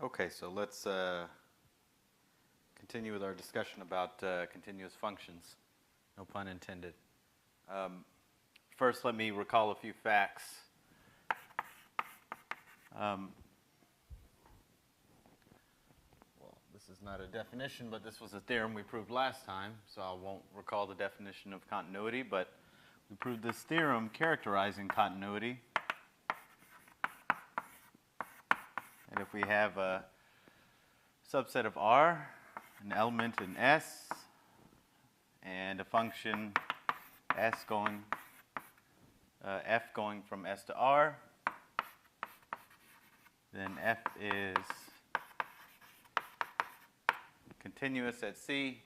Okay, so let's continue with our discussion about continuous functions. No pun intended. First, let me recall a few facts. Well, this is not a definition, but this was a theorem we proved last time, so I won't recall the definition of continuity, but we proved this theorem characterizing continuity. And if we have a subset of R, an element in S, and a function S going, f going from S to R, then f is continuous at C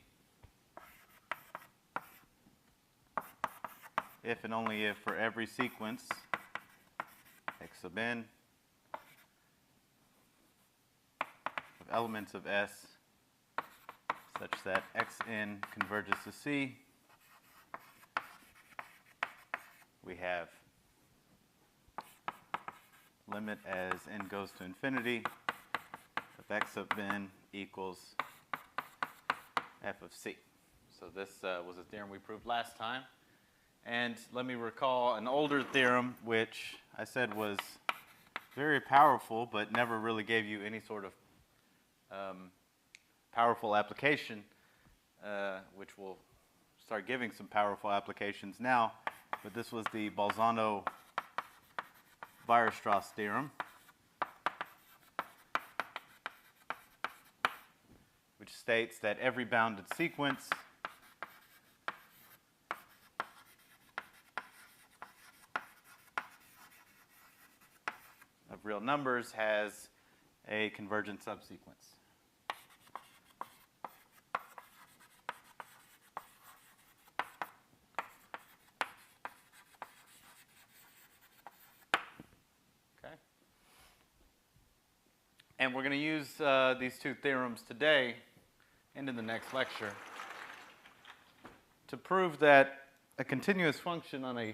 if and only if for every sequence x sub n of elements of S such that xn converges to C, we have limit as n goes to infinity of x sub n equals f of C. So this was a theorem we proved last time. And let me recall an older theorem which I said was very powerful but never really gave you any sort of powerful application, which will start giving some powerful applications now. But this was the Bolzano-Weierstrass theorem, which states that every bounded sequence of real numbers has a convergent subsequence. And we're going to use these two theorems today and in the next lecture to prove that a continuous function on a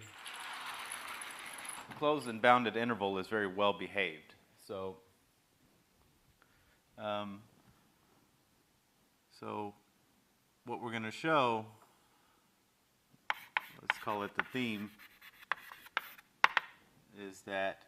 closed and bounded interval is very well behaved. So, what we're going to show, let's call it the theme, is that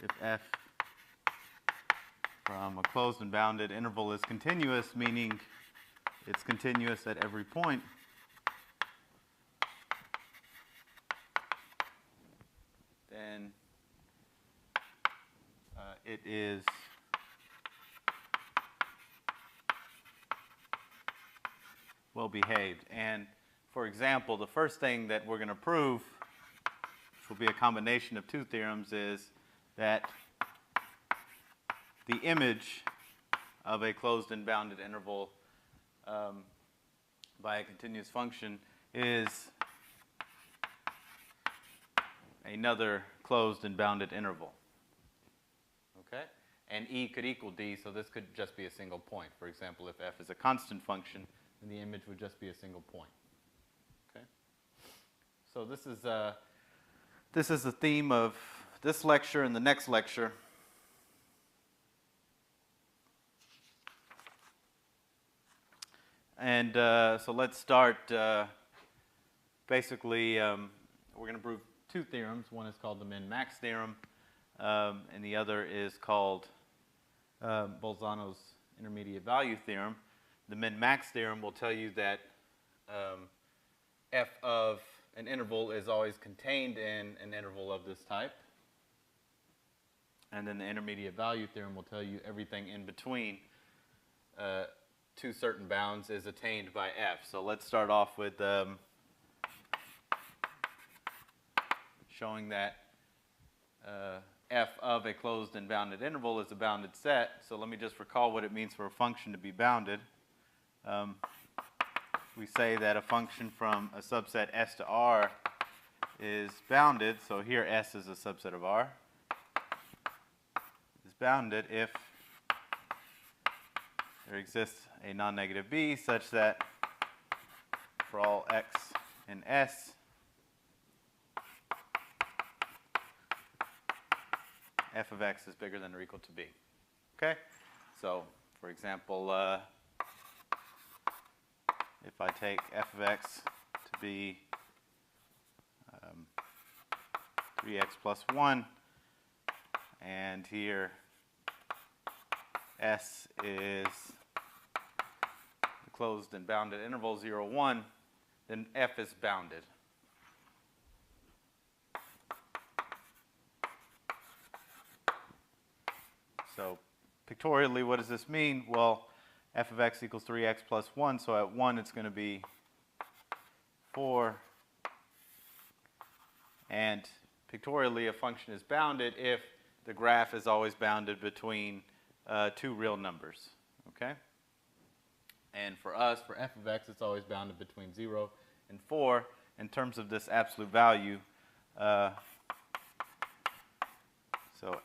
if f from a closed and bounded interval is continuous, meaning it's continuous at every point, then it is well behaved. And for example, the first thing that we're going to prove, which will be a combination of two theorems, is that the image of a closed and bounded interval by a continuous function is another closed and bounded interval. Okay? And E could equal D, so this could just be a single point. For example, if f is a constant function, then the image would just be a single point. Okay? So this is the theme of this lecture and the next lecture. And so let's start. Basically, we're going to prove two theorems. One is called the min-max theorem, and the other is called Bolzano's Intermediate Value Theorem. The min-max theorem will tell you that f of an interval is always contained in an interval of this type. And then the intermediate value theorem will tell you everything in between two certain bounds is attained by f. So let's start off with showing that f of a closed and bounded interval is a bounded set. So let me just recall what it means for a function to be bounded. We say that a function from a subset S to R is bounded. So here S is a subset of R. bounded if there exists a non-negative b such that for all x in S, f of x is bigger than or equal to b. Okay? So, for example, if I take f of x to be 3x plus 1, and here S is the closed and bounded interval 0, 1, then f is bounded. So pictorially, what does this mean? Well, f of x equals 3x plus 1, so at 1 it's going to be 4. And pictorially, a function is bounded if the graph is always bounded between two real numbers. Okay? And for us, for f of x, it's always bounded between 0 and 4. In terms of this absolute value, so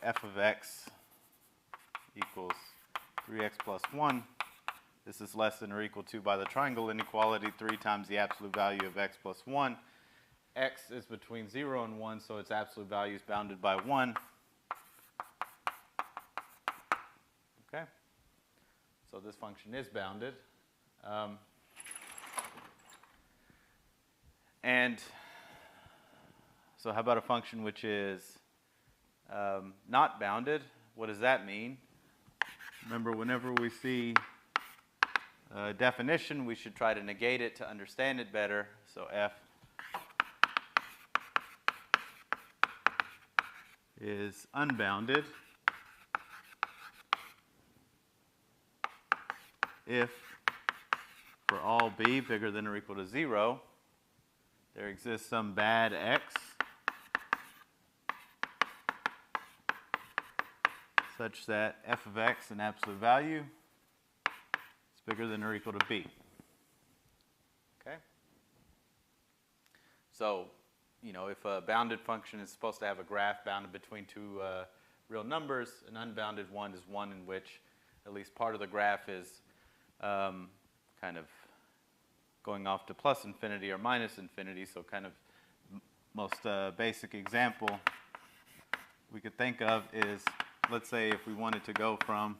f of x equals 3x plus 1. This is less than or equal to, by the triangle inequality, 3 times the absolute value of x plus 1. X is between 0 and 1, so its absolute value is bounded by 1. Okay? So this function is bounded. And so how about a function which is not bounded? What does that mean? Remember, whenever we see a definition, we should try to negate it to understand it better. So f is unbounded if for all b bigger than or equal to 0, there exists some bad x such that f of x in absolute value is bigger than or equal to b. Okay? So, you know, if a bounded function is supposed to have a graph bounded between two real numbers, an unbounded one is one in which at least part of the graph is kind of going off to plus infinity or minus infinity. So kind of most basic example we could think of is, let's say if we wanted to go from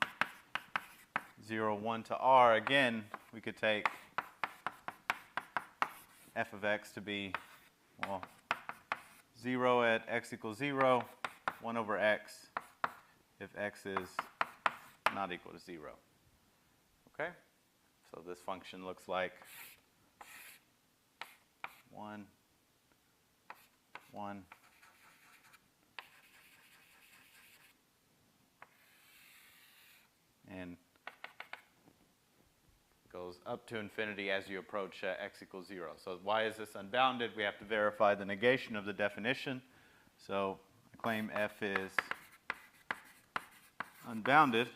0, 1 to r, again, we could take f of x to be, well, 0 at x equals 0, 1 over x if x is not equal to 0. Okay? So this function looks like 1, 1, and goes up to infinity as you approach x equals 0. So why is this unbounded? We have to verify the negation of the definition. So I claim f is unbounded.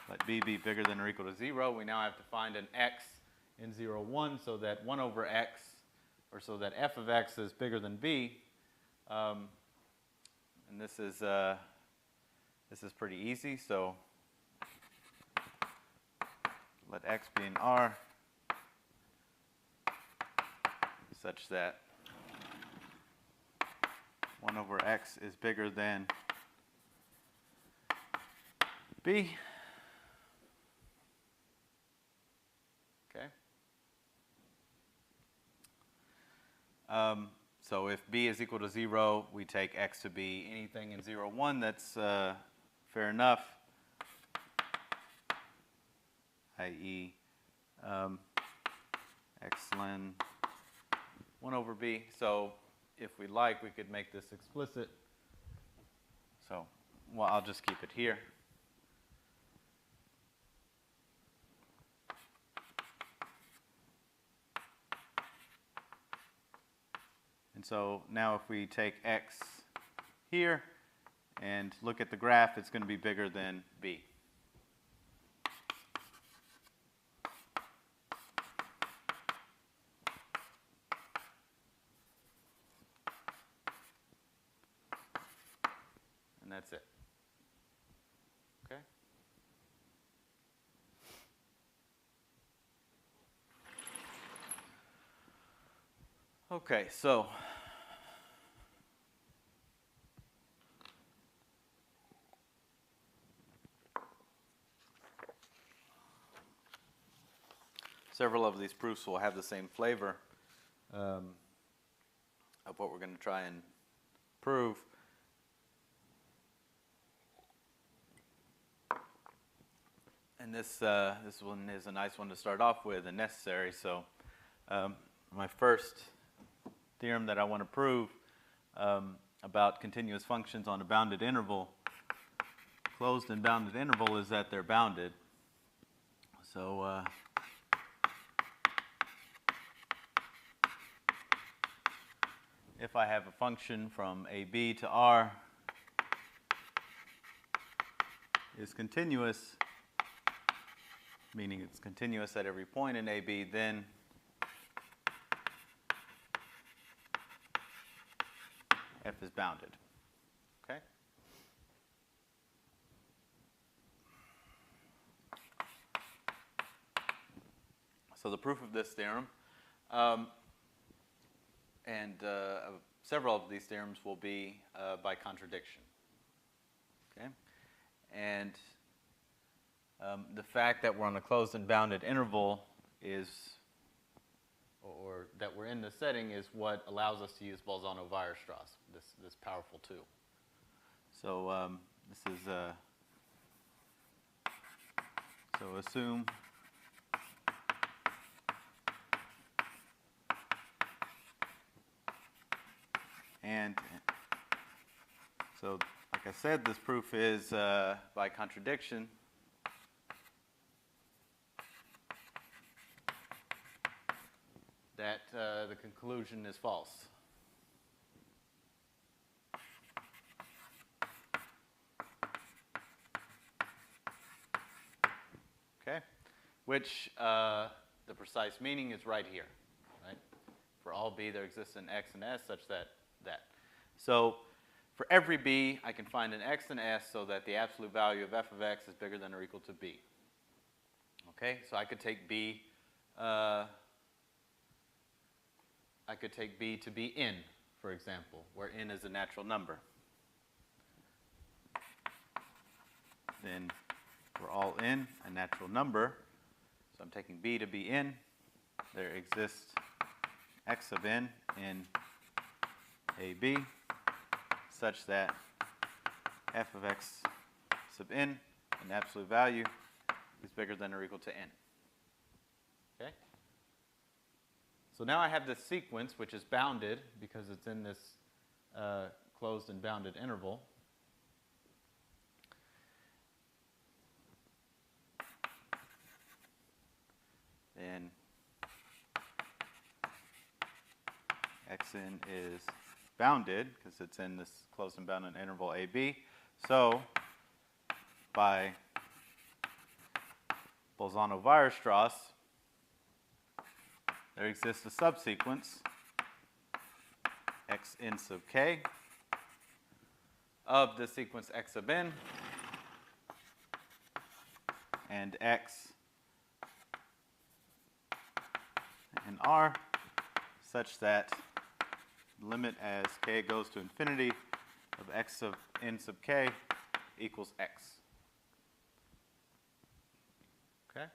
Let b be bigger than or equal to 0. We now have to find an x in 0, 1 so that 1 over x, or so that f of x is bigger than b. And this is pretty easy. So let x be in R such that 1 over x is bigger than b. Okay. So if b is equal to 0, we take x to be anything in 0, 1. That's fair enough, i.e. x ln 1 over b. So if we like, we could make this explicit. So, well, I'll just keep it here. And so now if we take x here and look at the graph, it's going to be bigger than b. Okay, so several of these proofs will have the same flavor of what we're going to try and prove. And this one is a nice one to start off with and necessary. So my first theorem that I want to prove about continuous functions on a bounded interval, closed and bounded interval, is that they're bounded. So if I have a function from AB to R is continuous, meaning it's continuous at every point in AB, then f is bounded. Okay? So the proof of this theorem, and several of these theorems will be by contradiction. Okay? And the fact that we're on a closed and bounded interval is, or that we're in this setting, is what allows us to use Bolzano-Weierstrass, this powerful tool. So this is so assume and so, like I said, this proof is by contradiction. That the conclusion is false. Okay? Which the precise meaning is right here. Right? For all b, there exists an x and s such that that. So for every b, I can find an x and s so that the absolute value of f of x is bigger than or equal to b. Okay? So I could take b to be n, for example, where n is a natural number. Then for all n, a natural number, so I'm taking b to be n, there exists x of n in AB such that f of x sub n, an absolute value, is bigger than or equal to n. Okay? So now I have this sequence which is bounded because it's in this closed and bounded interval. Then xn is bounded because it's in this closed and bounded interval AB. So by Bolzano-Weierstrass, there exists a subsequence xn sub k of the sequence x sub n and x and r such that limit as k goes to infinity of x sub n sub k equals x. Okay?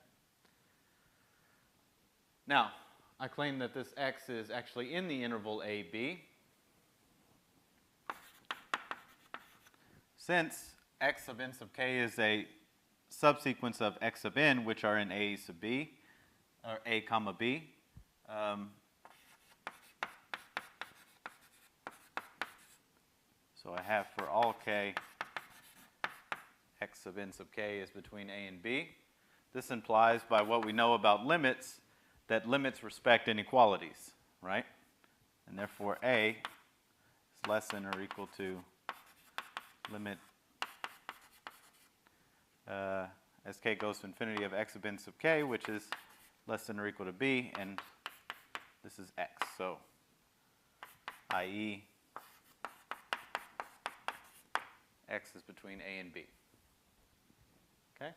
Now, I claim that this x is actually in the interval AB. Since x sub n sub k is a subsequence of x sub n, which are in A sub b, or A comma b, so I have for all k, x sub n sub k is between A and b. This implies, by what we know about limits, that limits respect inequalities, right? And therefore A is less than or equal to limit as k goes to infinity of x sub n sub k, which is less than or equal to b, and this is x. So, i.e., x is between A and B. Okay?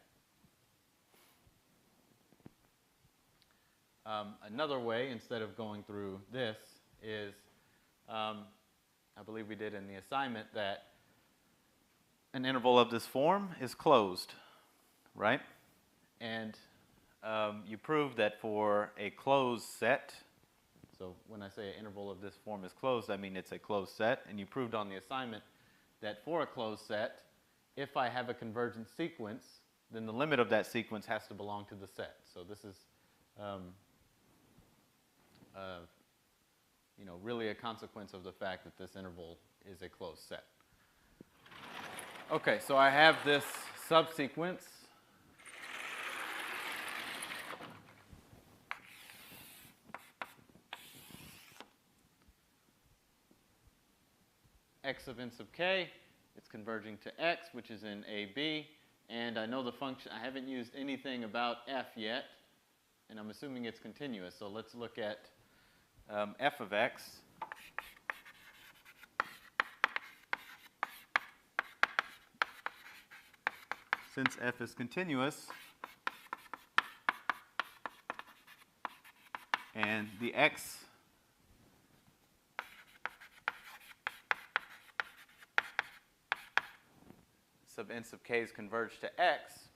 Another way, instead of going through this, is, I believe we did in the assignment, that an interval of this form is closed, right? And you proved that for a closed set, so when I say an interval of this form is closed, I mean it's a closed set, and you proved on the assignment that for a closed set, if I have a convergent sequence, then the limit of that sequence has to belong to the set. So this is really a consequence of the fact that this interval is a closed set. Okay, so I have this subsequence. X of n sub k, it's converging to x, which is in AB, and I know the function, I haven't used anything about f yet, and I'm assuming it's continuous, so let's look at f of x. Since f is continuous, and the x sub n sub k is converged to x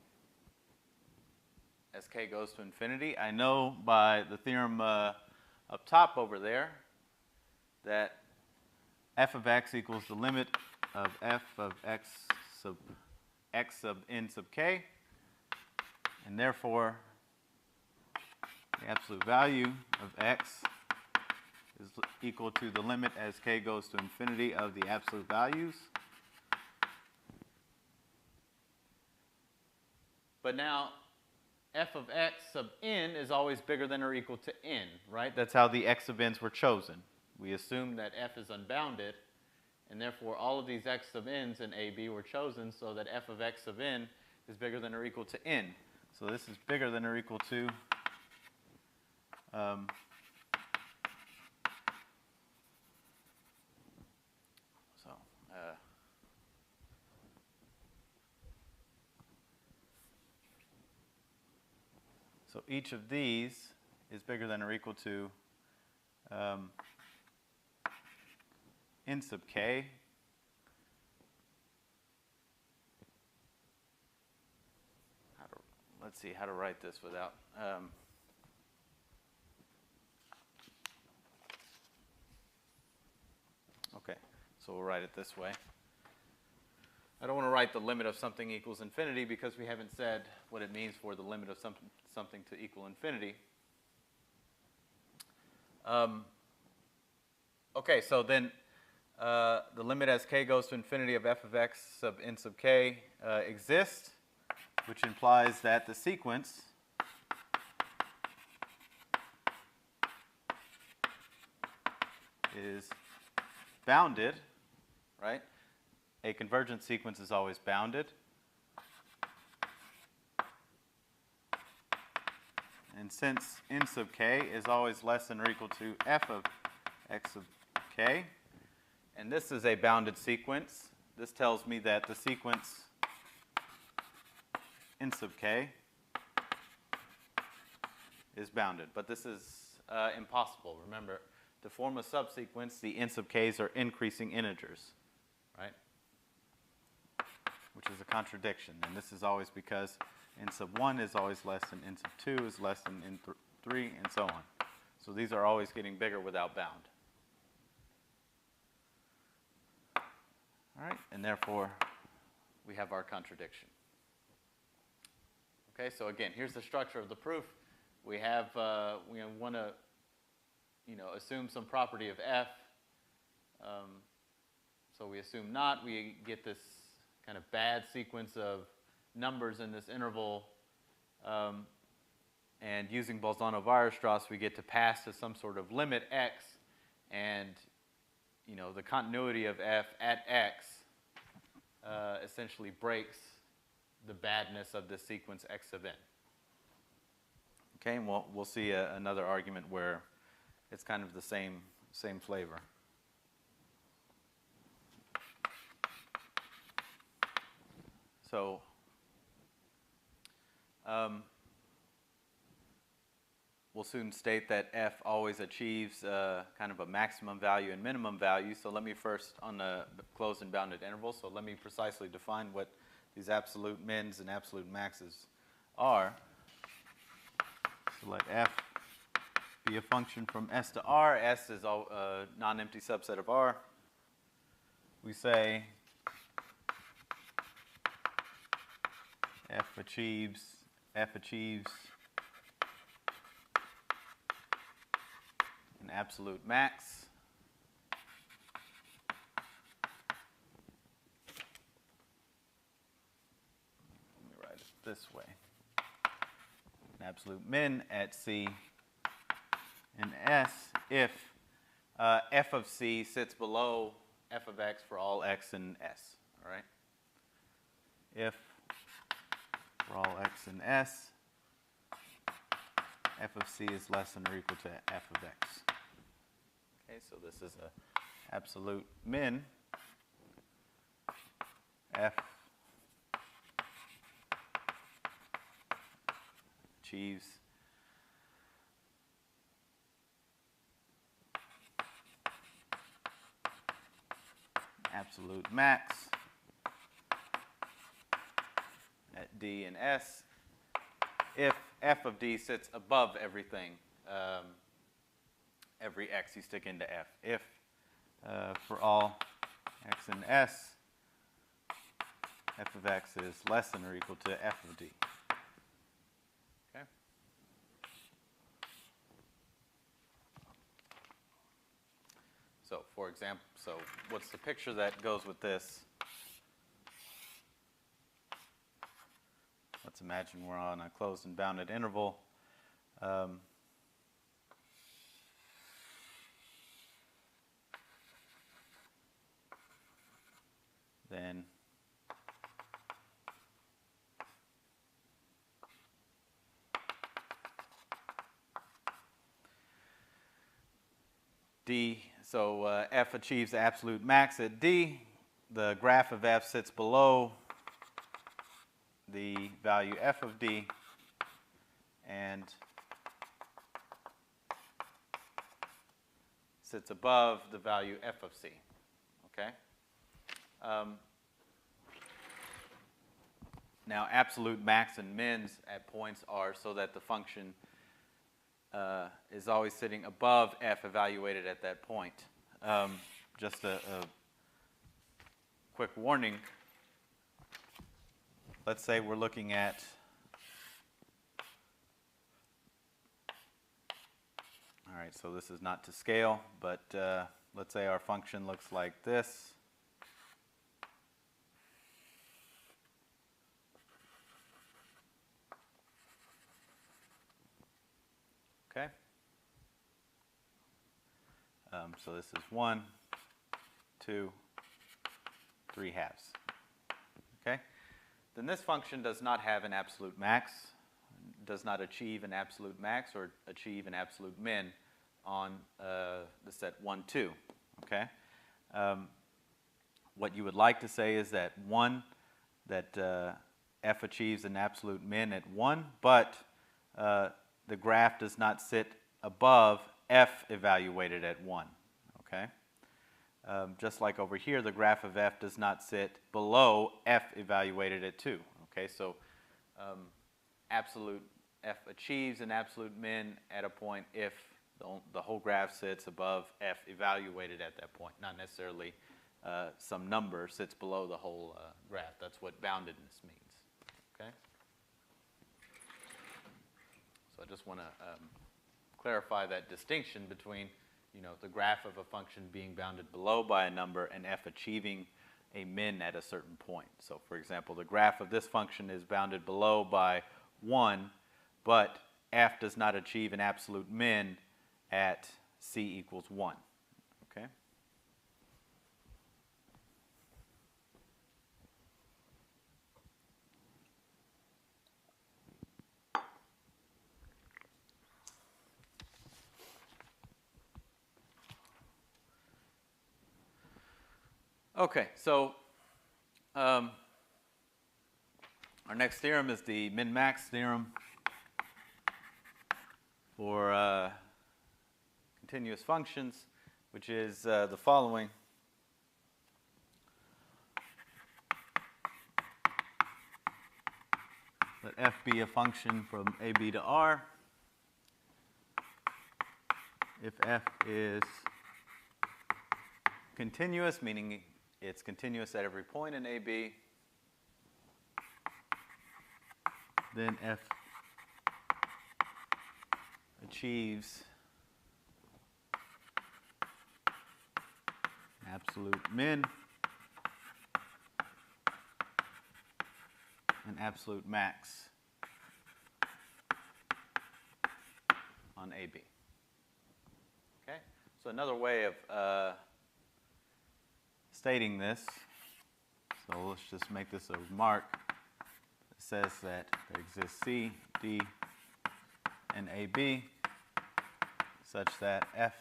as k goes to infinity, I know by the theorem up top over there that f of x equals the limit of f of x sub n sub k, and therefore the absolute value of x is equal to the limit as k goes to infinity of the absolute values. But now f of x sub n is always bigger than or equal to n, right? That's how the x sub n's were chosen. We assume that f is unbounded, and therefore all of these x sub n's in AB were chosen so that f of x sub n is bigger than or equal to n. So this is bigger than or equal to so each of these is bigger than or equal to n sub k. Let's see how to write this without. Okay, so we'll write it this way. I don't want to write the limit of something equals infinity because we haven't said what it means for the limit of something to equal infinity. Okay, so then the limit as k goes to infinity of f of x sub n sub k exists, which implies that the sequence is bounded, right? A convergent sequence is always bounded. And since n sub k is always less than or equal to f of x sub k, and this is a bounded sequence, this tells me that the sequence n sub k is bounded. But this is impossible. Remember, to form a subsequence, the n sub k's are increasing integers, right? Which is a contradiction. And this is always because n sub 1 is always less than n sub 2 is less than n 3, and so on. So these are always getting bigger without bound. All right, and therefore we have our contradiction. Okay, so again, here's the structure of the proof. We have we want to assume some property of f. So we assume not. We get this kind of bad sequence of numbers in this interval. And using Bolzano-Weierstrass, we get to pass to some sort of limit x, and the continuity of f at x essentially breaks the badness of the sequence x sub n. Okay, and we'll see another argument where it's kind of the same flavor. So we'll soon state that f always achieves kind of a maximum value and minimum value. So let me first, on the closed and bounded interval, so let me precisely define what these absolute mins and absolute maxes are. So let f be a function from S to R. S is a non-empty subset of R. We say f achieves an absolute max. Let me write it this way. An absolute min at C and S if f of C sits below f of x for all x in S. All right? If for all x in S, f of C is less than or equal to f of x. Okay, so this is an absolute min. F achieves absolute max at D and S if f of D sits above everything, every x you stick into f. If for all x in S, f of x is less than or equal to f of D. Okay? So, for example, what's the picture that goes with this? Let's imagine we're on a closed and bounded interval. Then D, so f achieves the absolute max at D. The graph of f sits below the value f of D, and sits above the value f of C. Okay? Now, absolute max and mins at points are so that the function is always sitting above f evaluated at that point. Just a quick warning. Let's say we're looking at all right, so this is not to scale, but let's say our function looks like this. Okay? So this is 1, 2, 3 halves. Okay? Then this function does not have an absolute max, does not achieve an absolute max or achieve an absolute min on the set 1, 2. Okay? What you would like to say is that f achieves an absolute min at 1, but the graph does not sit above f evaluated at 1. Okay? Just like over here, the graph of f does not sit below f evaluated at 2. Okay, so absolute f achieves an absolute min at a point if the whole graph sits above f evaluated at that point, not necessarily some number sits below the whole graph. That's what boundedness means. Okay? So I just want to clarify that distinction between the graph of a function being bounded below by a number and f achieving a min at a certain point. So for example, the graph of this function is bounded below by 1, but f does not achieve an absolute min at c equals 1. Okay? Okay, so our next theorem is the min-max theorem. for continuous functions, which is the following. Let f be a function from AB to R. If f is continuous, meaning it's continuous at every point in AB, then f achieves absolute min and absolute max on AB. Okay? So another way of stating this, so let's just make this a remark. It says that there exists C, D, and AB such that f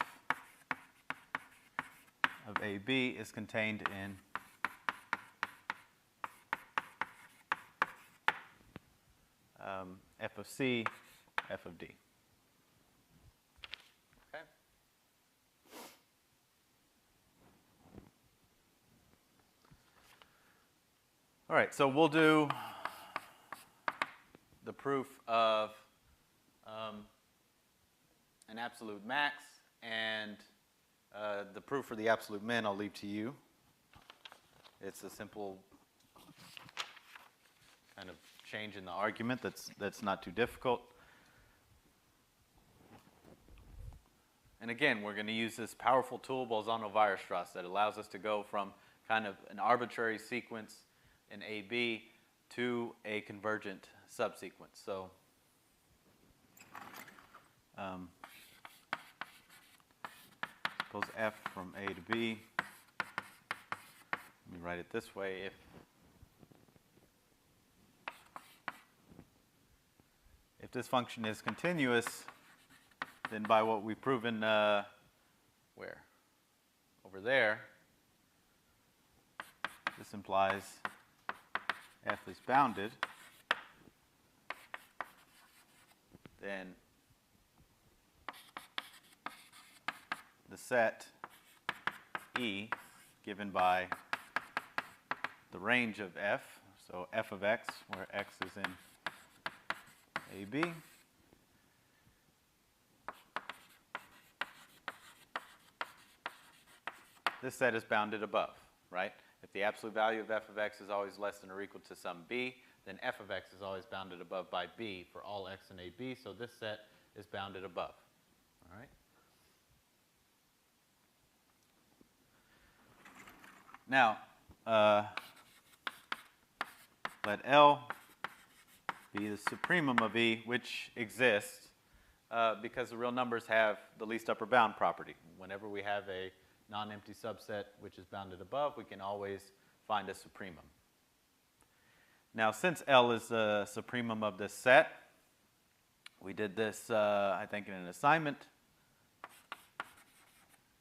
of AB is contained in f of C, f of D. Okay? All right, so we'll do the proof of an absolute max, and the proof for the absolute min I'll leave to you. It's a simple kind of change in the argument that's not too difficult. And again, we're going to use this powerful tool, Bolzano-Weierstrass, that allows us to go from kind of an arbitrary sequence in AB to a convergent subsequence. So suppose f from A to B, let me write it this way. If this function is continuous, then by what we've proven where? Over there, this implies f is bounded, then the set E given by the range of f, so f of x, where x is in AB, this set is bounded above, right? If the absolute value of f of x is always less than or equal to some b, then f of x is always bounded above by b for all x in AB, so this set is bounded above, all right? Now, let L be the supremum of E, which exists because the real numbers have the least upper bound property. Whenever we have a non-empty subset which is bounded above, we can always find a supremum. Now, since L is the supremum of this set, we did this, I think, in an assignment.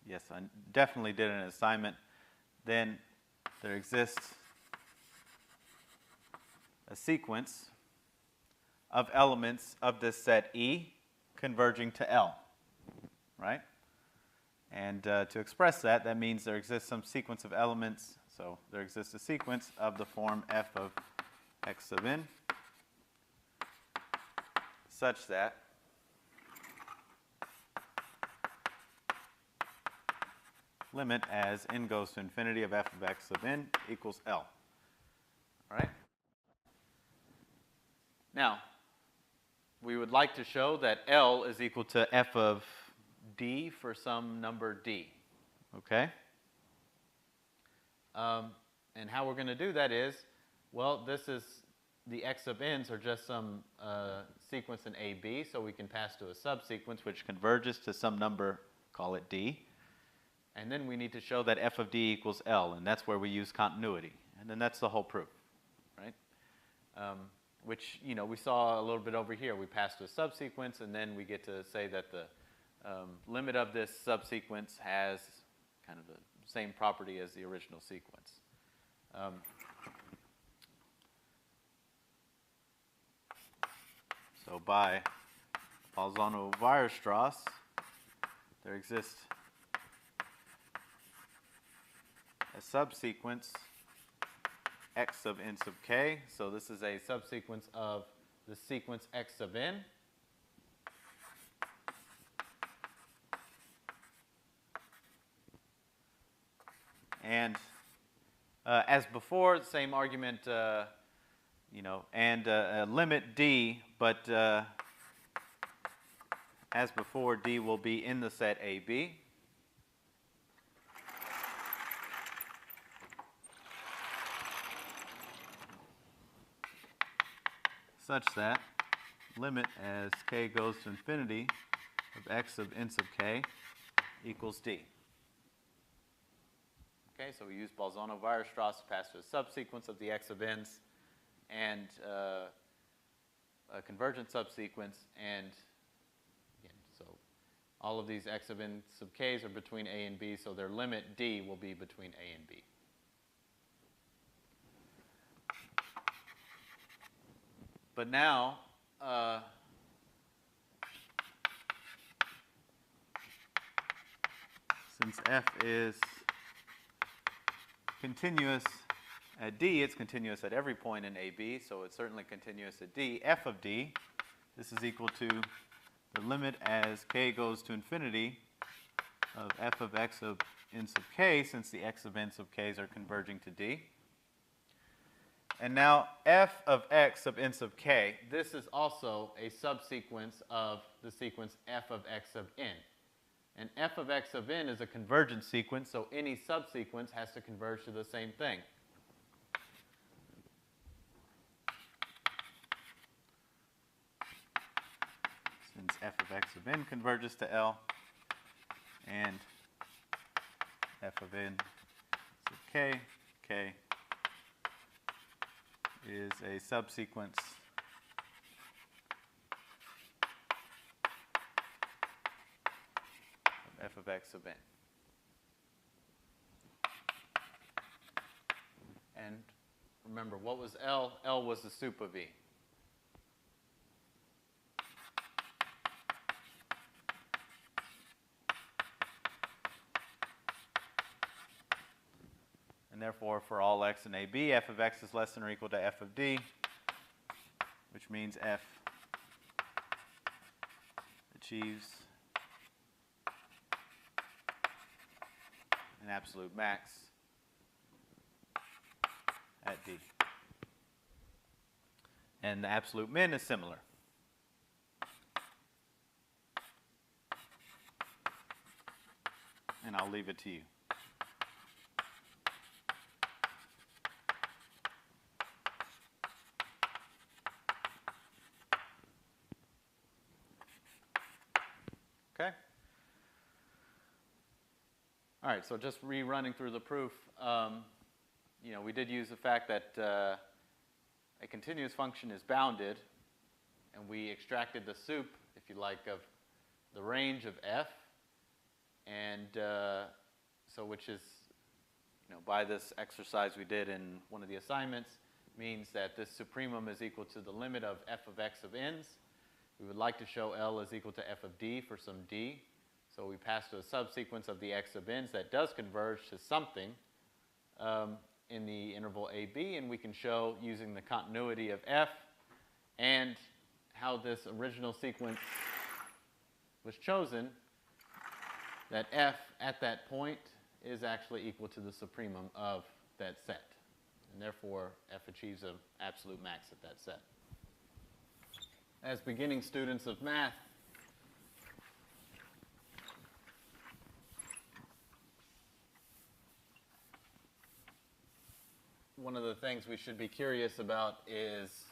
Yes, I definitely did an assignment. Then there exists a sequence of elements of this set E converging to L, right? And to express that, that means there exists some sequence of elements. So there exists a sequence of the form f of x sub n such that limit as n goes to infinity of f of x sub n equals L. All right? Now, we would like to show that L is equal to f of d for some number d. Okay? And how we're going to do that is, well, this is the x sub n's are just some sequence in AB, so we can pass to a subsequence which converges to some number, call it d. And then we need to show that f of d equals L, and that's where we use continuity. And then that's the whole proof, right? Which, you know, we saw a little bit over here. We pass to a subsequence, and then we get to say that the limit of this subsequence has kind of the same property as the original sequence. So by Bolzano-Weierstrass, there exists a subsequence x sub n sub k. So this is a subsequence of the sequence x sub n. And as before, the same argument, and limit d, but as before, d will be in the set AB. Such that limit as k goes to infinity of x sub n sub k equals d. Okay, so we use Bolzano-Weierstrass to pass to a subsequence of the x sub n's and a convergent subsequence, and again, so all of these x sub n sub k's are between a and b, so their limit d will be between a and b. But now, since f is continuous at d, it's continuous at every point in AB, so it's certainly continuous at d. F of d, this is equal to the limit as k goes to infinity of f of x sub n sub k, since the x sub n sub k's are converging to d. And now f of x sub n sub k, this is also a subsequence of the sequence f of x sub n. And f of x sub n is a convergent sequence, so any subsequence has to converge to the same thing. Since f of x sub n converges to L, and f of n sub k, k is a subsequence of f of x sub n. And remember, what was L? L was the sup of E. And therefore, for all x in AB, f of x is less than or equal to f of d, which means f achieves an absolute max at d. And the absolute min is similar. And I'll leave it to you. Okay? All right, so just rerunning through the proof, we did use the fact that a continuous function is bounded, and we extracted the sup, if you like, of the range of f, and so which is, by this exercise we did in one of the assignments, means that this supremum is equal to the limit of f of x of n's. We would like to show L is equal to f of d for some d. So we pass to a subsequence of the x sub n's that does converge to something in the interval AB, and we can show using the continuity of f and how this original sequence was chosen that f at that point is actually equal to the supremum of that set. And therefore, f achieves an absolute max at that set. As beginning students of math, one of the things we should be curious about is,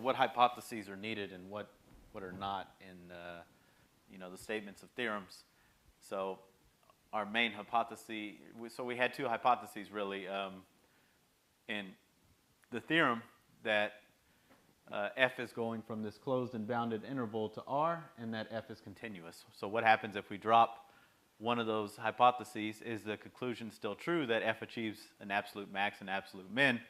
what hypotheses are needed and what are not in, the statements of theorems. So our main hypothesis, so we had two hypotheses really in the theorem, that f is going from this closed and bounded interval to R, and that f is continuous. So what happens if we drop one of those hypotheses? Is the conclusion still true that f achieves an absolute max and absolute min?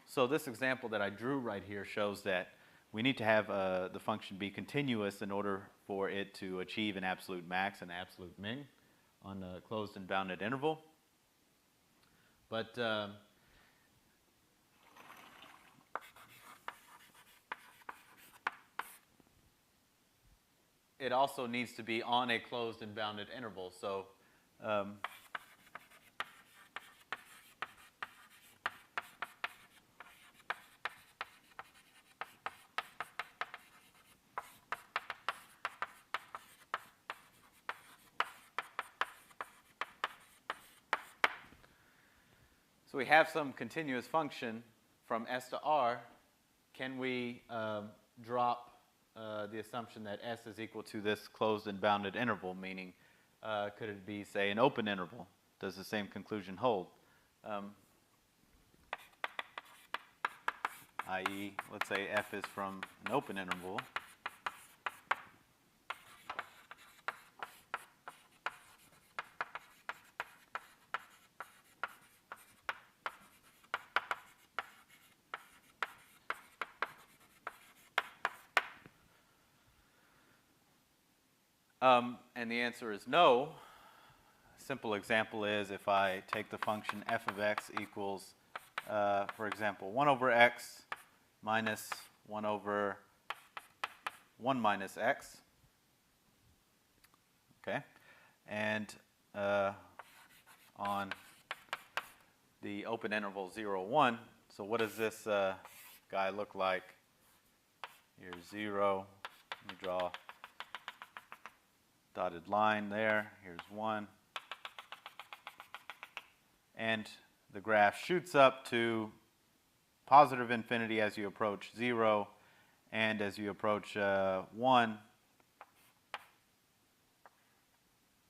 So this example that I drew right here shows that we need to have the function be continuous in order for it to achieve an absolute max and absolute min on a closed and bounded interval. But it also needs to be on a closed and bounded interval. So so we have some continuous function from S to R. Can we drop the assumption that S is equal to this closed and bounded interval, meaning could it be, say, an open interval? Does the same conclusion hold? I.e., let's say F is from an open interval. And the answer is no. A simple example is if I take the function f of x equals, for example, 1 over x minus 1 over 1 minus x. Okay? And on the open interval 0, 1, so what does this guy look like? Here's 0. Let me draw dotted line there. Here's 1. And the graph shoots up to positive infinity as you approach 0, and as you approach 1.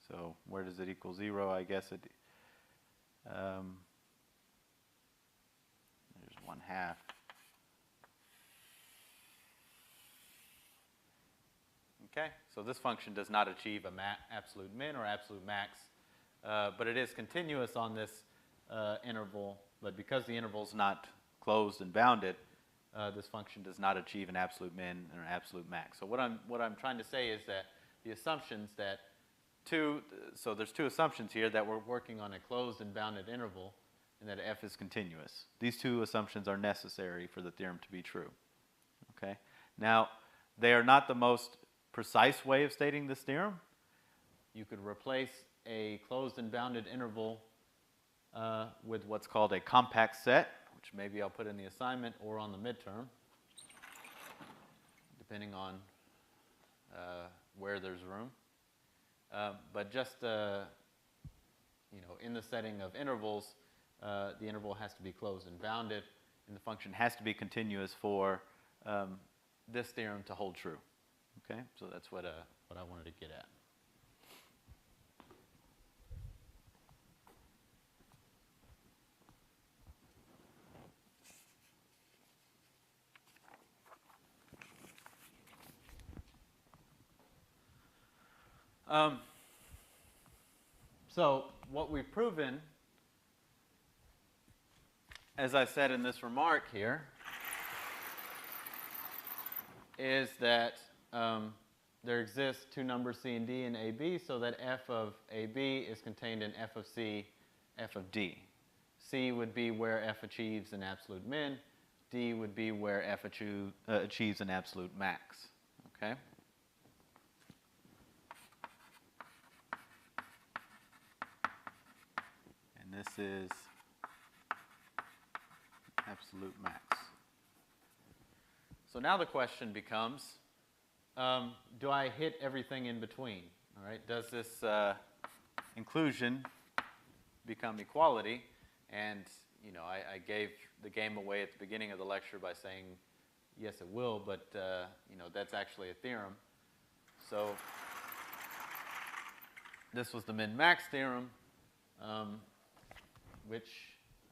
So where does it equal 0? I guess it there's 1/2. Okay, so this function does not achieve a absolute min or absolute max, but it is continuous on this interval. But because the interval is not closed and bounded, this function does not achieve an absolute min or an absolute max. So what I'm trying to say is that the assumptions that so there's two assumptions here, that we're working on a closed and bounded interval, and that f is continuous. These two assumptions are necessary for the theorem to be true. Okay. Now, they are not the most precise way of stating this theorem. You could replace a closed and bounded interval with what's called a compact set, which maybe I'll put in the assignment or on the midterm, depending on where there's room. But just in the setting of intervals, the interval has to be closed and bounded, and the function has to be continuous for this theorem to hold true. Okay, so that's what I wanted to get at. So what we've proven, as I said in this remark here, is that there exist two numbers c and d in AB, so that f of AB is contained in f of c, f of d. C would be where f achieves an absolute min. D would be where f achieves an absolute max. Okay? And this is absolute max. So now the question becomes, do I hit everything in between? All right, does this inclusion become equality? And I gave the game away at the beginning of the lecture by saying yes, it will, but that's actually a theorem. So this was the min-max theorem, which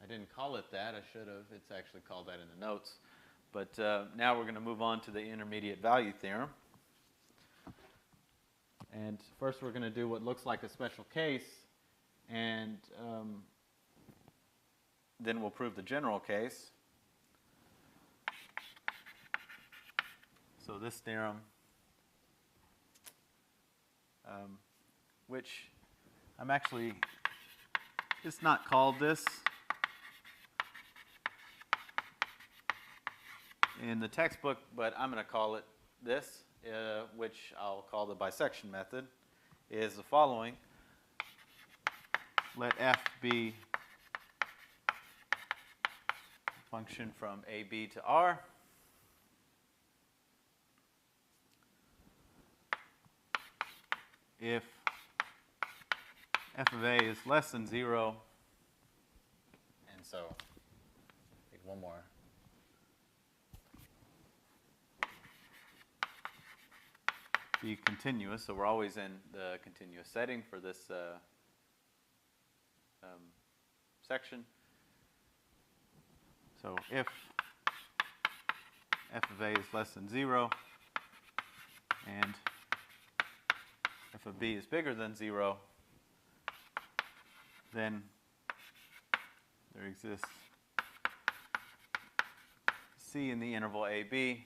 I didn't call it that. I should have. It's actually called that in the notes. But now we're going to move on to the intermediate value theorem. And first we're going to do what looks like a special case, and then we'll prove the general case. So this theorem, which I'm actually, it's not called this in the textbook, but I'm going to call it this, which I'll call the bisection method, is the following. Let f be a function from AB to R. If f of a is less than 0, and so take one more. Be continuous, so we're always in the continuous setting for this section. So if f of a is less than 0 and f of b is bigger than 0, then there exists C in the interval AB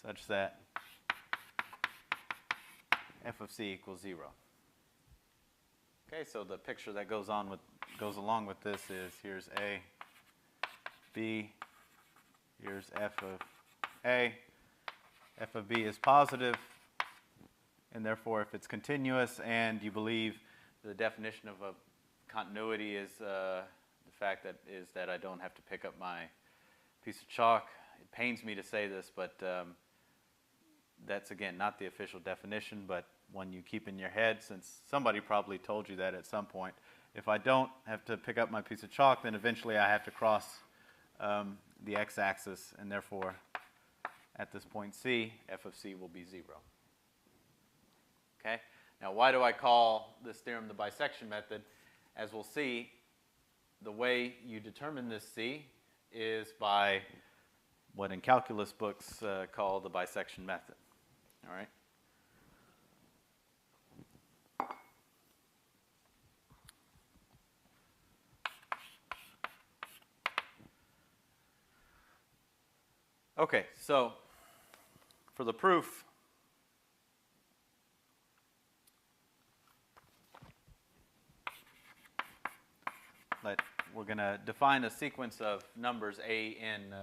such that f of c equals 0. Okay, so the picture that goes along with this is here's A, B, here's f of A, f of b is positive, and therefore if it's continuous and you believe the definition of a continuity is the fact that I don't have to pick up my piece of chalk. It pains me to say this, but that's again not the official definition, but one you keep in your head since somebody probably told you that at some point. If I don't have to pick up my piece of chalk, then eventually I have to cross the x-axis, and therefore at this point C, f of c will be 0. Okay? Now why do I call this theorem the bisection method? As we'll see, the way you determine this C is by what in calculus books call the bisection method. All right? Okay, so for the proof, we're going to define a sequence of numbers A, N,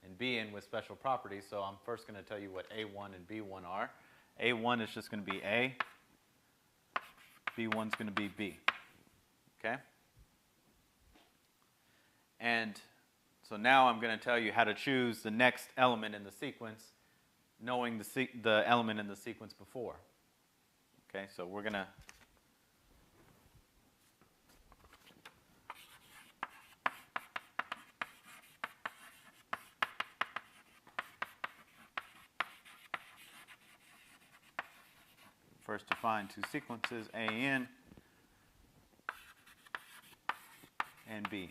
and B in with special properties. So I'm first going to tell you what A1 and B1 are. A1 is just going to be A. B1 is going to be B. Okay? And so now I'm going to tell you how to choose the next element in the sequence, knowing the element in the sequence before. Okay, so we're going to first define two sequences, AN and BN.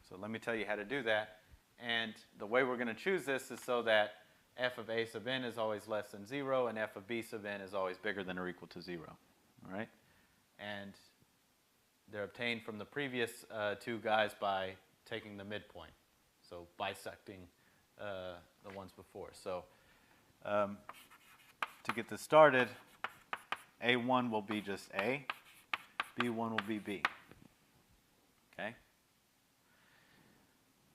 So let me tell you how to do that. And the way we're going to choose this is so that f of a sub n is always less than 0 and f of b sub n is always bigger than or equal to 0. All right? And they're obtained from the previous two guys by taking the midpoint, so bisecting the ones before. So to get this started, A1 will be just A, B1 will be B. Okay?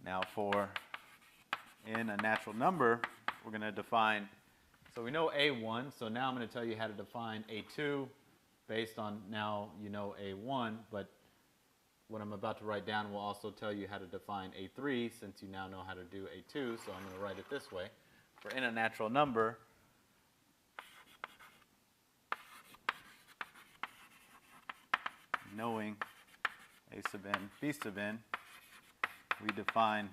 Now for in a natural number, we're going to define, so we know A1, so now I'm going to tell you how to define A2 based on now you know A1, but what I'm about to write down will also tell you how to define A3 since you now know how to do A2, so I'm going to write it this way. For in a natural number, knowing A sub n, B sub n, we define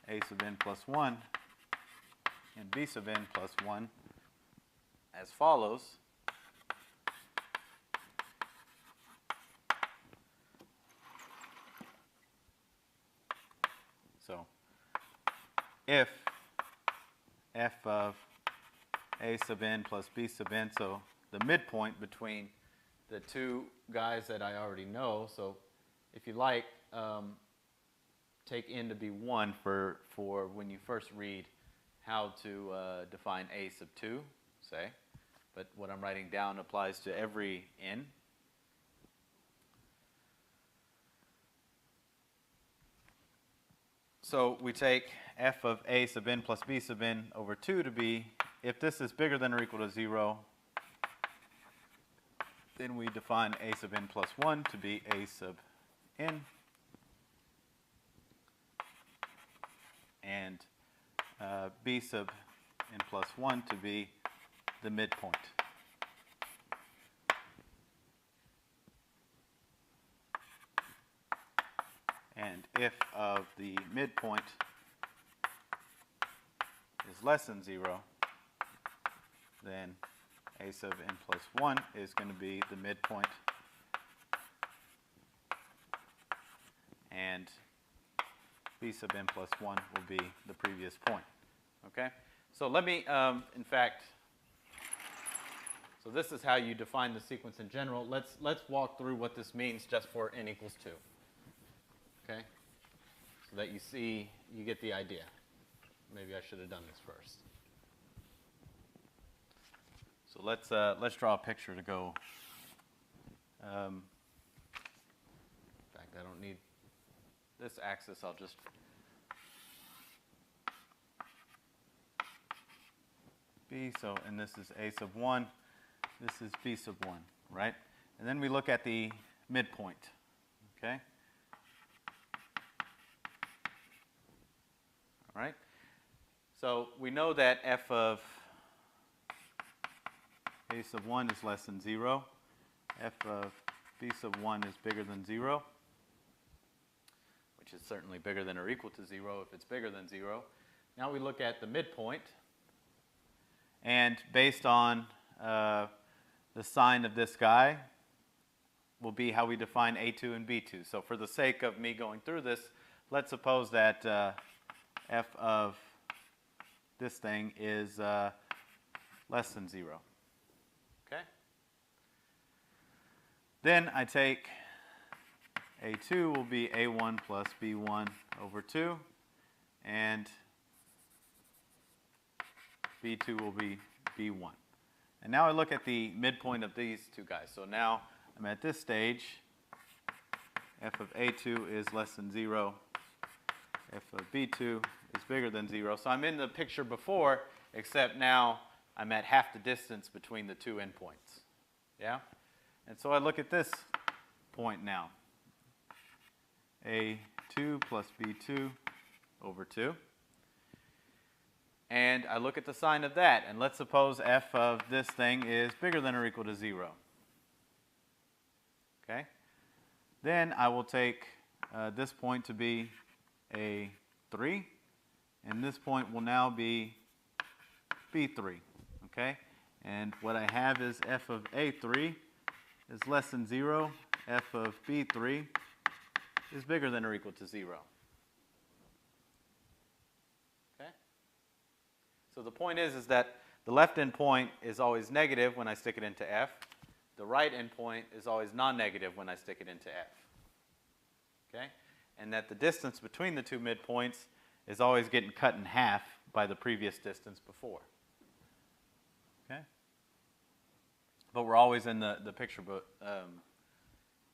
A sub n plus 1 and B sub n plus 1 as follows. So if f of A sub n plus B sub n, so the midpoint between the two guys that I already know, so if you like, take n to be 1 for when you first read how to define a sub 2, say, but what I'm writing down applies to every n. So we take f of a sub n plus b sub n over 2 to be, if this is bigger than or equal to 0, then we define a sub n plus 1 to be a sub n, and b sub n plus 1 to be the midpoint. And if of the midpoint is less than 0, then a sub n plus 1 is going to be the midpoint, and b sub n plus 1 will be the previous point. Okay? So let me, in fact, so this is how you define the sequence in general. Let's walk through what this means just for n equals 2. Okay? So that you see, you get the idea. Maybe I should have done this first. So let's draw a picture to go. In fact, I don't need this axis. I'll just b. So, and this is a sub 1. This is b sub 1, right? And then we look at the midpoint. Okay. All right. So we know that f of a sub 1 is less than 0. F of b sub 1 is bigger than 0, which is certainly bigger than or equal to 0 if it's bigger than 0. Now we look at the midpoint, and based on the sign of this guy will be how we define a2 and b2. So for the sake of me going through this, let's suppose that f of this thing is less than 0. Okay? Then I take a2 will be a1 plus b1 over 2, and b2 will be b1. And now I look at the midpoint of these two guys. So now I'm at this stage. F of a2 is less than 0. F of b2 is bigger than 0. So I'm in the picture before, except now I'm at half the distance between the two endpoints. Yeah? And so I look at this point now. A2 plus b2 over 2. And I look at the sign of that, and let's suppose f of this thing is bigger than or equal to 0. Okay? Then I will take this point to be a3, and this point will now be b3. Okay? And what I have is f of a3 is less than 0. F of b3 is bigger than or equal to 0. So the point is that the left endpoint is always negative when I stick it into F. The right endpoint is always non-negative when I stick it into F. Okay? And that the distance between the two midpoints is always getting cut in half by the previous distance before. Okay? But we're always in the picture, but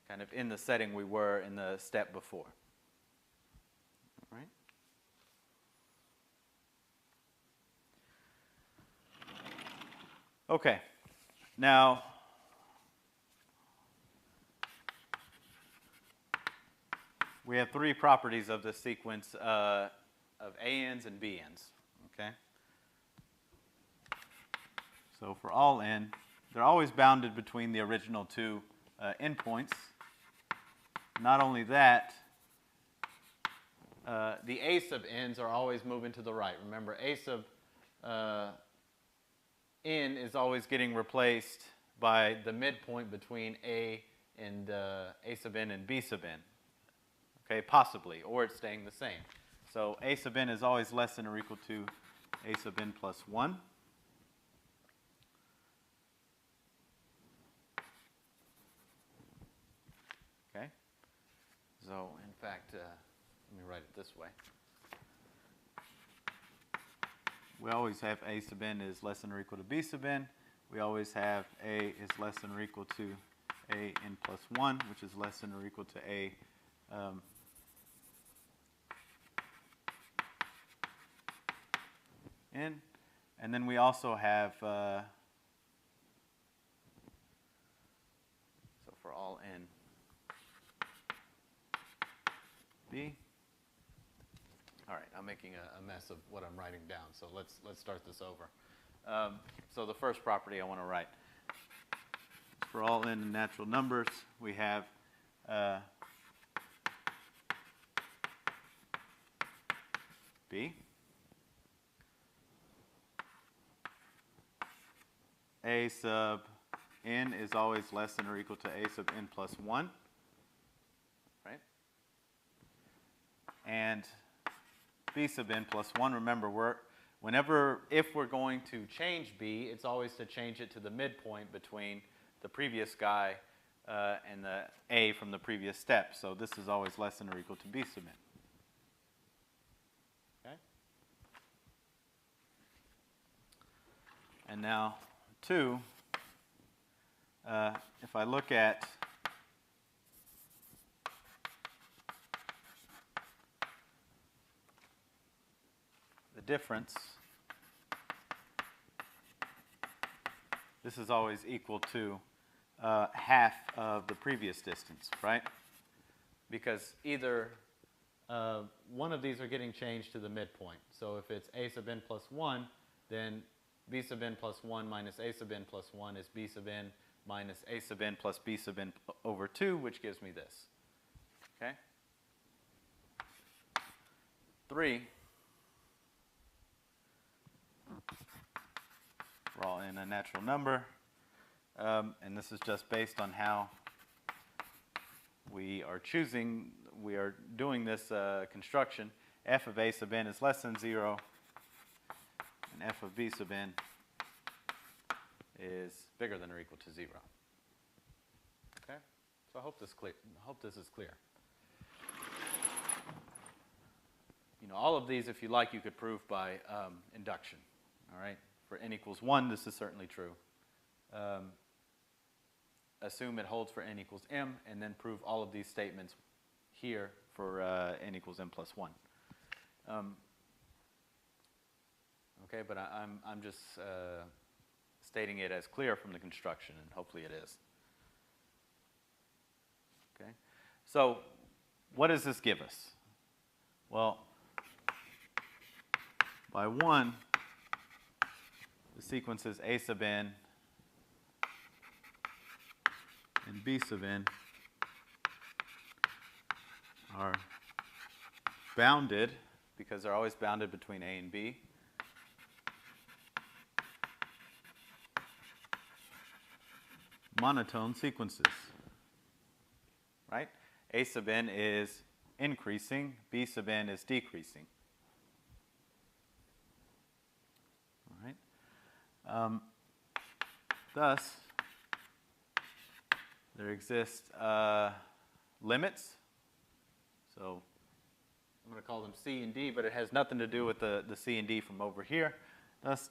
kind of in the setting we were in the step before. All right? Okay, now we have three properties of this sequence of ANs and BNs, okay? So for all n, they're always bounded between the original two endpoints. Not only that, the A sub n's are always moving to the right. Remember, A sub n is always getting replaced by the midpoint between A and A sub n and B sub n. Okay, possibly, or it's staying the same. So A sub n is always less than or equal to A sub n plus 1. Okay, so in fact, let me write it this way. we always have A sub n is less than or equal to B sub n. We always have A is less than or equal to A n plus 1, which is less than or equal to A n. And then we also have, so for all n, B. All right, I'm making a mess of what I'm writing down, so let's start this over. So the first property I want to write, for all n natural numbers, we have B. A sub n is always less than or equal to A sub n plus 1, right? And B sub n plus 1, remember, if we're going to change B, it's always to change it to the midpoint between the previous guy and the A from the previous step. So this is always less than or equal to B sub n. Okay? And now, 2, if I look at the difference, this is always equal to half of the previous distance, right? Because either one of these are getting changed to the midpoint. So if it's A sub n plus 1, then B sub n plus 1 minus A sub n plus 1 is B sub n minus A sub n plus B sub n over 2, which gives me this. Okay? 3, for all n a natural number, and this is just based on how we are doing this construction. F of A sub n is less than 0, and F of B sub n is bigger than or equal to 0. Okay? So I hope this is clear. You know, all of these, if you like, you could prove by induction. All right? For n equals 1, this is certainly true. Assume it holds for n equals m, and then prove all of these statements here for n equals m plus 1. Okay, but I'm just stating it as clear from the construction, and hopefully it is. Okay, so what does this give us? Well, by 1, the sequences A sub n and B sub n are bounded, because they're always bounded between A and B. Monotone sequences, right? A sub n is increasing, B sub n is decreasing. All right. Thus, there exist limits. So I'm going to call them C and D, but it has nothing to do with the C and D from over here. Thus,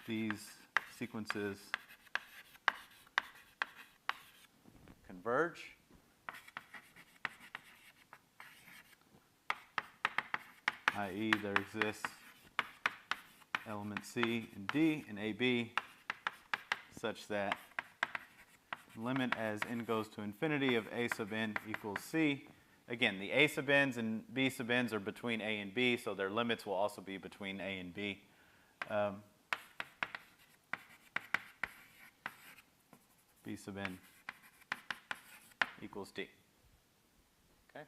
these sequences converge. I.e., there exists element C and D in AB such that limit as n goes to infinity of A sub n equals C. Again, the A sub n's and B sub n's are between A and B, so their limits will also be between A and B. B sub n equals D. Okay?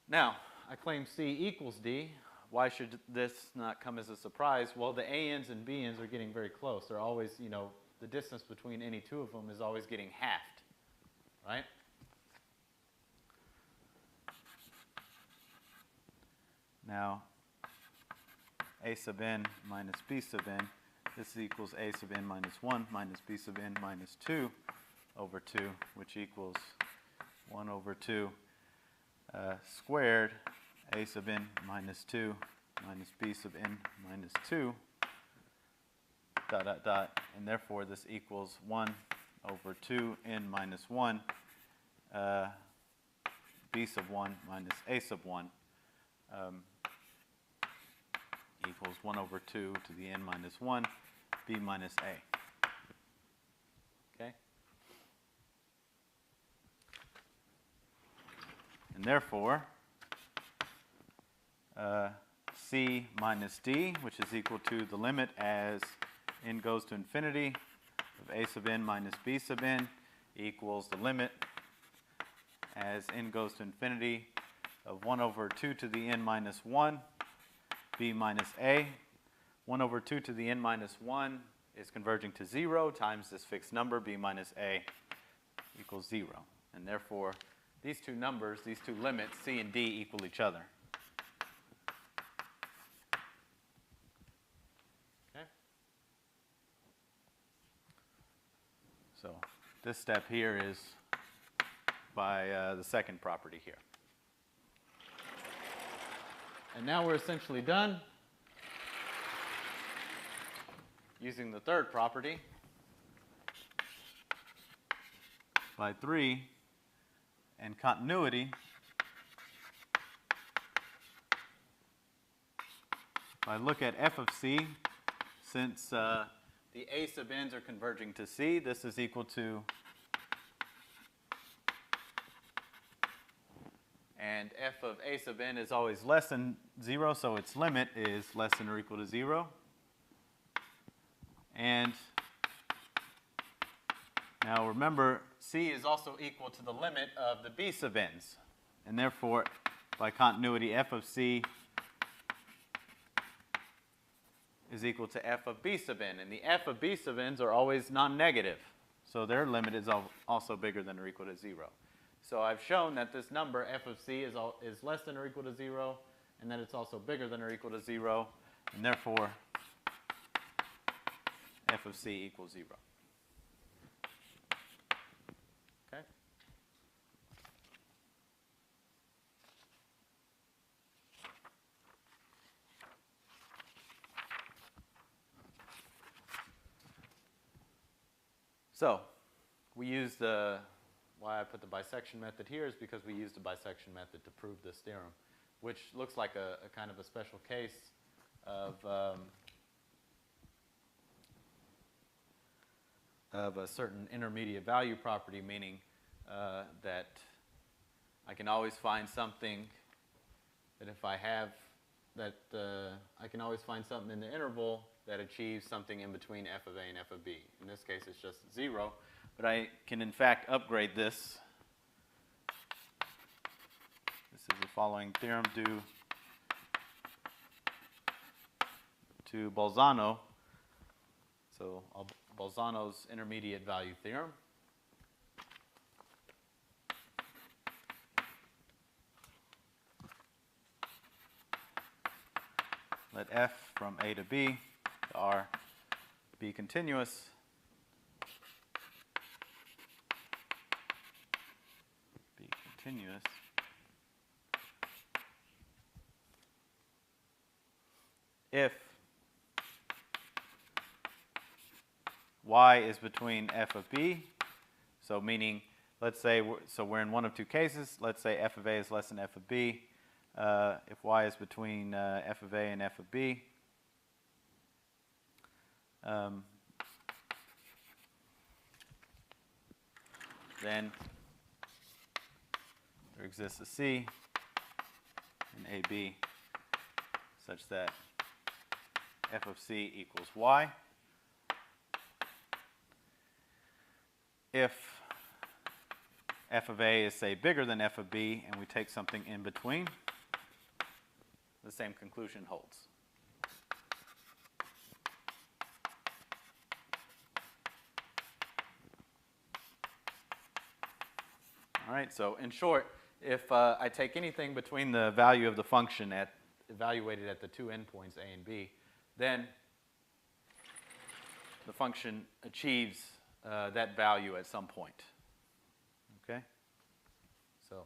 Now, I claim C equals D. Why should this not come as a surprise? Well, the ANs and BNs are getting very close. They're always, you know, the distance between any two of them is always getting halved, right? Now, A sub n minus B sub n this equals a sub n minus 1 minus b sub n minus 2 over 2, which equals 1 over 2 squared a sub n minus 2 minus b sub n minus 2 dot dot dot, and therefore this equals 1 over 2 n minus 1 b sub 1 minus a sub 1 equals 1 over 2 to the n minus 1 b minus a. Okay? And therefore, c minus d, which is equal to the limit as n goes to infinity of a sub n minus b sub n, equals the limit as n goes to infinity of 1 over 2 to the n minus 1 b minus a. 1 over 2 to the n minus 1 is converging to 0 times this fixed number b minus a equals 0. And therefore, these two numbers, these two limits, c and d, equal each other. Okay? So this step here is by the second property here. And now we're essentially done using the third property by 3 and continuity if I look at f of c, since the a sub n's are converging to c, this is equal to, and f of a sub n is always less than 0, so its limit is less than or equal to 0. And now remember, c is also equal to the limit of the b sub n's. And therefore, by continuity, f of c is equal to f of b sub n. And the f of b sub n's are always non-negative. So their limit is also bigger than or equal to 0. So I've shown that this number, f of c, is less than or equal to 0, and that it's also bigger than or equal to 0. And therefore, f of c equals 0. Okay? So, we use why I put the bisection method here is because we used the bisection method to prove this theorem, which looks like a kind of a special case of a certain intermediate value property, meaning that I can always find something that if I have that I can always find something in the interval that achieves something in between f of a and f of b. In this case, it's just 0, but I can in fact upgrade this. This is the following theorem due to Bolzano. So Bolzano's intermediate value theorem. Let f from a to b to r be continuous. Be continuous. If y is between f of b, so meaning, let's say, we're in one of two cases. Let's say f of a is less than f of b. If y is between f of a and f of b, then there exists a c in AB such that f of c equals y. If f of a is, say, bigger than f of b, and we take something in between, the same conclusion holds. All right, so in short, if I take anything between the value of the function evaluated at the two endpoints a and b, then the function achieves that value at some point. Okay? So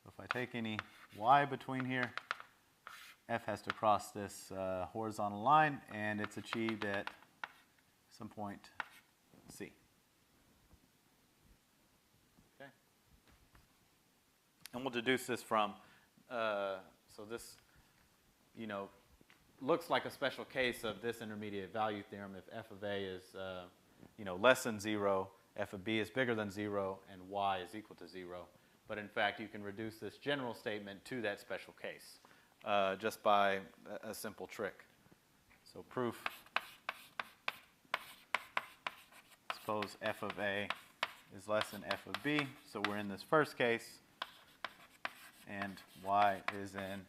if I take any y between here, f has to cross this horizontal line, and it's achieved at some point C. Okay? And we'll deduce this from, so this, looks like a special case of this intermediate value theorem if f of a is, less than 0, f of b is bigger than 0, and y is equal to 0. But in fact, you can reduce this general statement to that special case just by a simple trick. So proof, suppose f of a is less than f of b. So we're in this first case, and y is in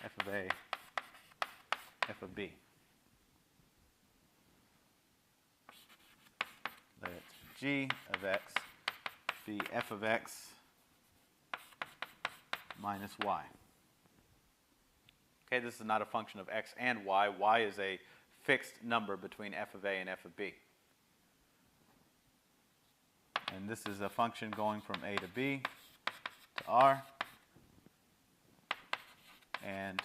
f of a, f of b. Let g of x be f of x minus y. Okay, this is not a function of x and y. Y is a fixed number between f of a and f of b. And this is a function going from a to b to r, and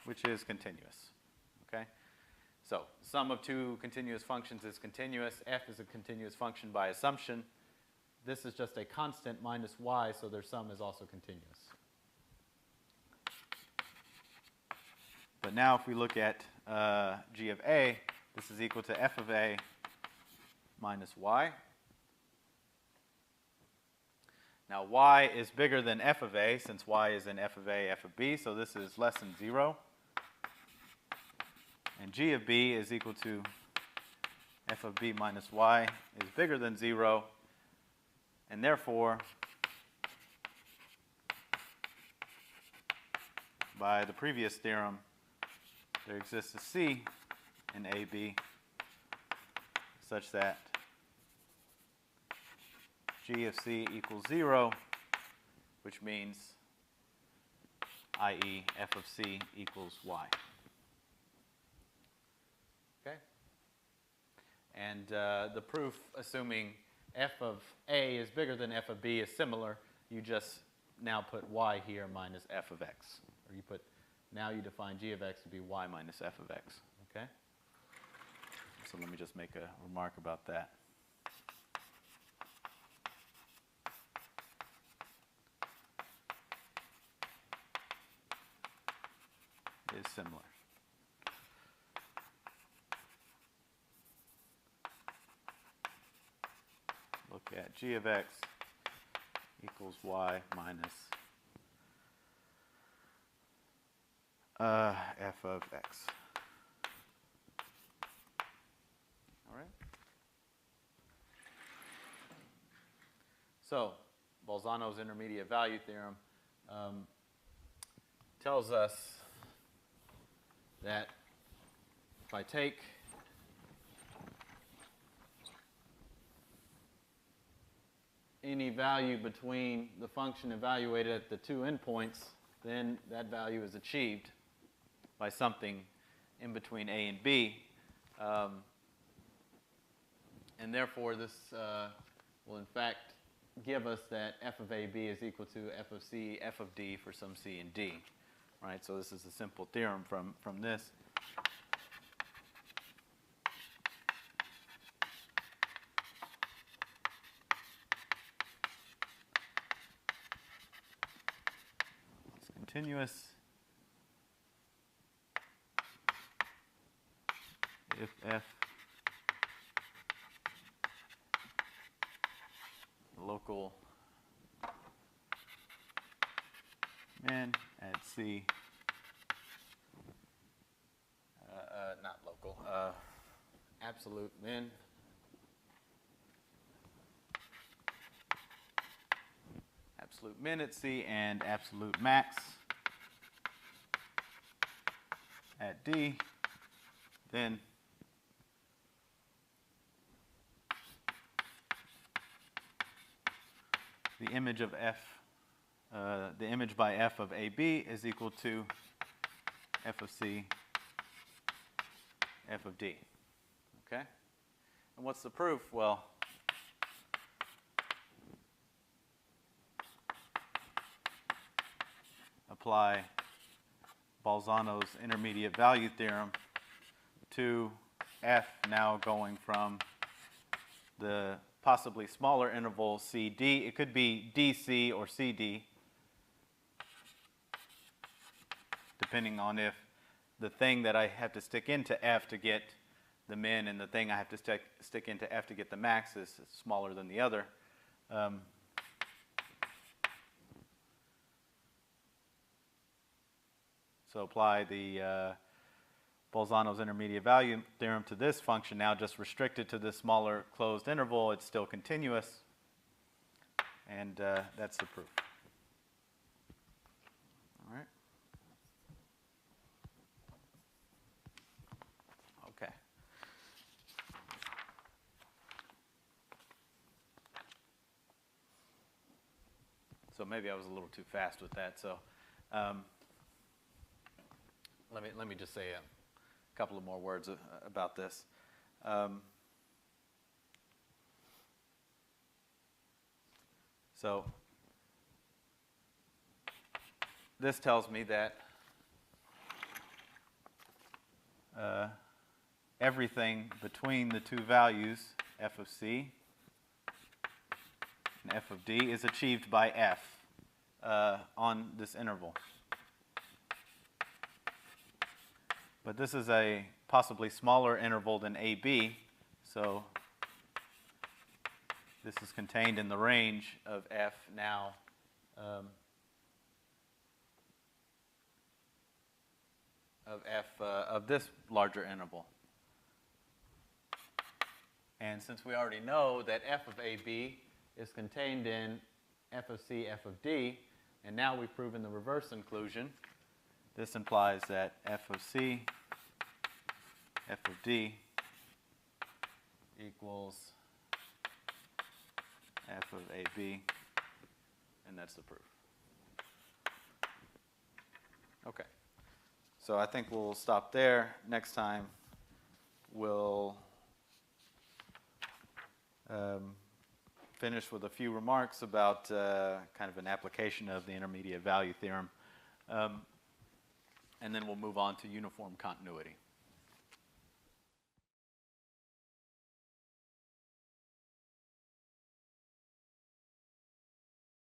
which is continuous. Okay? So sum of two continuous functions is continuous. F is a continuous function by assumption. This is just a constant minus y, so their sum is also continuous. But now if we look at g of a, this is equal to f of a minus y. Now y is bigger than f of a, since y is in f of a, f of b, so this is less than 0. And g of b is equal to f of b minus y is bigger than 0, and therefore, by the previous theorem, there exists a C in AB such that g of c equals 0, which means, i.e., f of c equals y. Okay? And the proof, assuming f of a is bigger than f of b, is similar. You just now put y here minus f of x. Or you put, now you define g of x to be y minus f of x. Okay? So let me just make a remark about that. Is similar. Look at g of x equals y minus f of x. All right? So, Bolzano's intermediate value theorem tells us that if I take any value between the function evaluated at the two endpoints, then that value is achieved by something in between a and b. And therefore, this will in fact give us that f of ab is equal to f of c, f of d for some c and d. Right? So this is a simple theorem from this. It's continuous if f local min at c, not local, absolute min at c and absolute max at d, then the image of f, the image by f of AB is equal to f of C, f of D. Okay? And what's the proof? Well, apply Bolzano's intermediate value theorem to f now going from the possibly smaller interval CD. It could be DC or CD, depending on if the thing that I have to stick into f to get the min and the thing I have to stick into f to get the max is smaller than the other. So apply the Bolzano's intermediate value theorem to this function, now just restricted to this smaller closed interval. It's still continuous, and that's the proof. All right. Okay. So maybe I was a little too fast with that. So let me just say a couple of more words about this. So this tells me that everything between the two values, f of C and f of D, is achieved by f on this interval. But this is a possibly smaller interval than AB, so this is contained in the range of f now of f of this larger interval. And since we already know that f of AB is contained in f of C, f of D, and now we've proven the reverse inclusion, this implies that f of C, f of D equals f of AB, and that's the proof. Okay. So I think we'll stop there. Next time we'll finish with a few remarks about kind of an application of the intermediate value theorem. And then we'll move on to uniform continuity.